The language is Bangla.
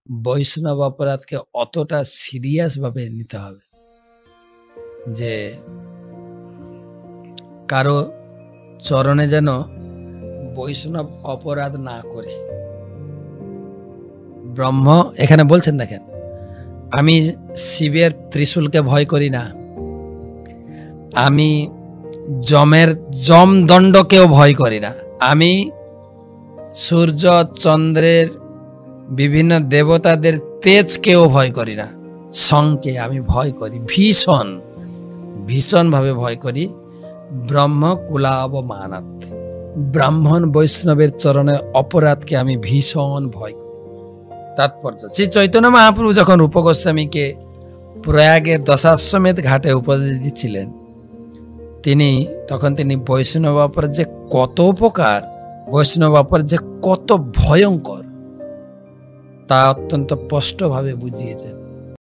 বৈষ্ণব অপরাধকে অতটা সিরিয়াস ভাবে নিতে হবে যে কারো চরণে যেন বৈষ্ণব অপরাধ না করি। ব্রহ্ম এখানে বলছেন, দেখেন, আমি শিবের ত্রিশূলকে ভয় করি না, আমি যমদণ্ডকেও ভয় করি না, আমি সূর্য চন্দ্রের বিভিন্ন দেবতাদের তেজকেও ভয় করি না, শংকে আমি ভয় করি, ভীষণ ভাবে ভয় করি। ব্রহ্ম কুলাবমানাৎ, ব্রাহ্মণ বৈষ্ণবের চরণে অপরাধকে আমি ভীষণ ভয় করি। তাৎপর্য, শ্রী চৈতন্য মহাপ্রভু যখন রূপ গোস্বামীকে প্রয়াগের দশাশ্বমেধ ঘাটে উপদেশ দিচ্ছিলেন, তখন তিনি বৈষ্ণব অপরাধ যে কত উপকার, বৈষ্ণব অপরাধ যে কত ভয়ঙ্কর তা অত্যন্ত স্পষ্টভাবে বুঝিয়েছেন।